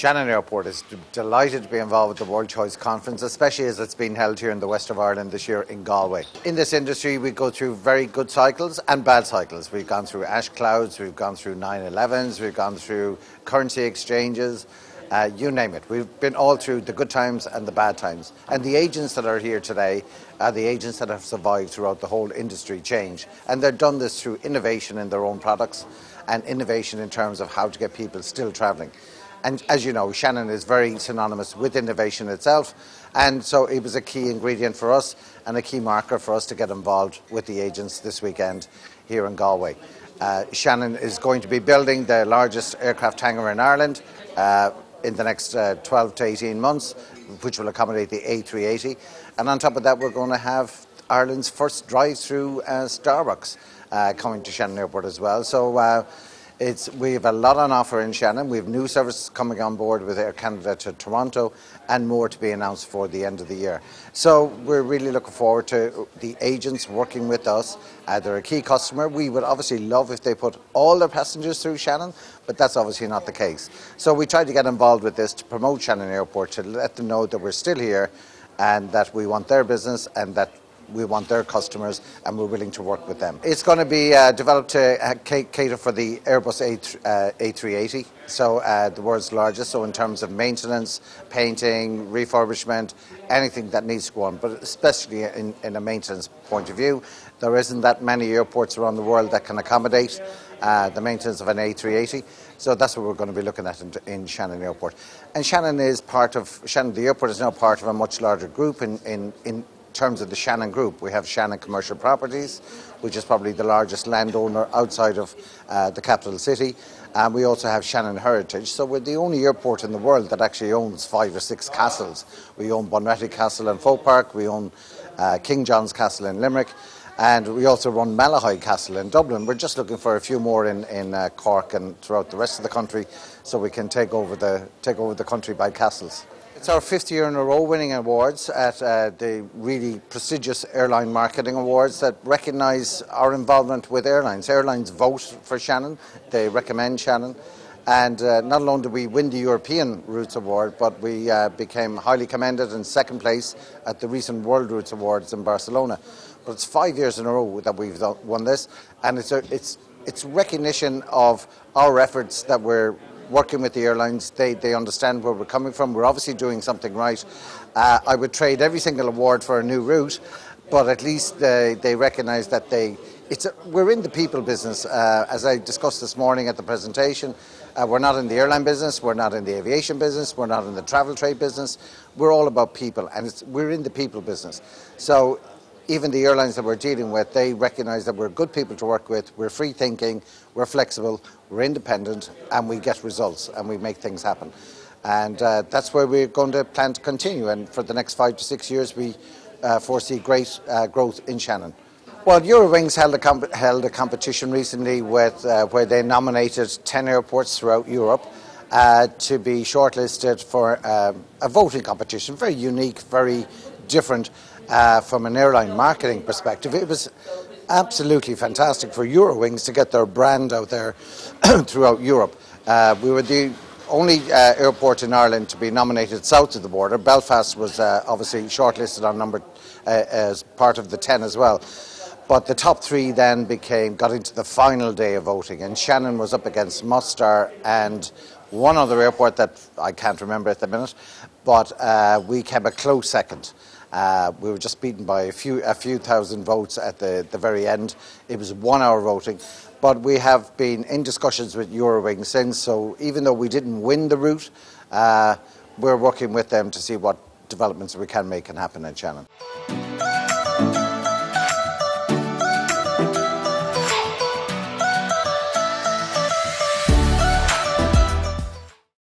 Shannon Airport is delighted to be involved with the Worldchoice Conference, especially as it's been held here in the west of Ireland this year in Galway. In this industry, we go through very good cycles and bad cycles. We've gone through ash clouds, we've gone through 9/11s, we've gone through currency exchanges, you name it. We've been all through the good times and the bad times. And the agents that are here today are the agents that have survived throughout the whole industry change. And they've done this through innovation in their own products and innovation in terms of how to get people still travelling. And as you know, Shannon is very synonymous with innovation itself, and so it was a key ingredient for us and a key marker for us to get involved with the agents this weekend here in Galway. Shannon is going to be building the largest aircraft hangar in Ireland in the next 12 to 18 months, which will accommodate the A380. And on top of that, we're going to have Ireland's first drive-through Starbucks coming to Shannon Airport as well. So we have a lot on offer in Shannon. We have new services coming on board with Air Canada to Toronto and more to be announced for the end of the year. So we're really looking forward to the agents working with us. They're a key customer. We would obviously love if they put all their passengers through Shannon, but that's obviously not the case. So we tried to get involved with this to promote Shannon Airport, to let them know that we're still here and that we want their business and that we want their customers, and we're willing to work with them. It's going to be developed to cater for the Airbus A380, so the world's largest. So in terms of maintenance, painting, refurbishment, anything that needs to go on, but especially in a maintenance point of view. There isn't that many airports around the world that can accommodate the maintenance of an A380. So that's what we're going to be looking at in Shannon Airport. And Shannon the airport is now part of a much larger group in terms of the Shannon Group. We have Shannon Commercial Properties, which is probably the largest landowner outside of the capital city. And we also have Shannon Heritage. So we're the only airport in the world that actually owns 5 or 6 castles. We own Bunratty Castle and Folk Park, we own King John's Castle in Limerick, and we also run Malahide Castle in Dublin. We're just looking for a few more in Cork and throughout the rest of the country, so we can take over the country by castles. It's our 5th year in a row winning awards at the really prestigious Airline Marketing Awards that recognise our involvement with airlines. Airlines vote for Shannon, they recommend Shannon, and not alone did we win the European Routes Award, but we became highly commended in 2nd place at the recent World Routes Awards in Barcelona. But it's 5 years in a row that we've won this, and it's recognition of our efforts that we're working with the airlines. They understand where we're coming from. We're obviously doing something right. I would trade every single award for a new route, but at least they recognise that we're in the people business. As I discussed this morning at the presentation, we're not in the airline business, we're not in the aviation business, we're not in the travel trade business. We're all about people, and we're in the people business. So even the airlines that we're dealing with, they recognise that we're good people to work with, we're free thinking, we're flexible, we're independent, and we get results and we make things happen. And that's where we're going to plan to continue, and for the next 5 to 6 years we foresee great growth in Shannon. Well, Eurowings held a competition recently where they nominated 10 airports throughout Europe to be shortlisted for a voting competition, very unique, very different from an airline marketing perspective. It was absolutely fantastic for Eurowings to get their brand out there throughout Europe. We were the only airport in Ireland to be nominated south of the border. Belfast was obviously shortlisted on as part of the 10 as well. But the top 3 then got into the final day of voting, and Shannon was up against Mostar and one other airport that I can't remember at the minute, but we came a close second. We were just beaten by a few thousand votes at the very end. It was 1 hour voting, but we have been in discussions with Eurowings since, so even though we didn't win the route, we're working with them to see what developments we can make happen in Shannon.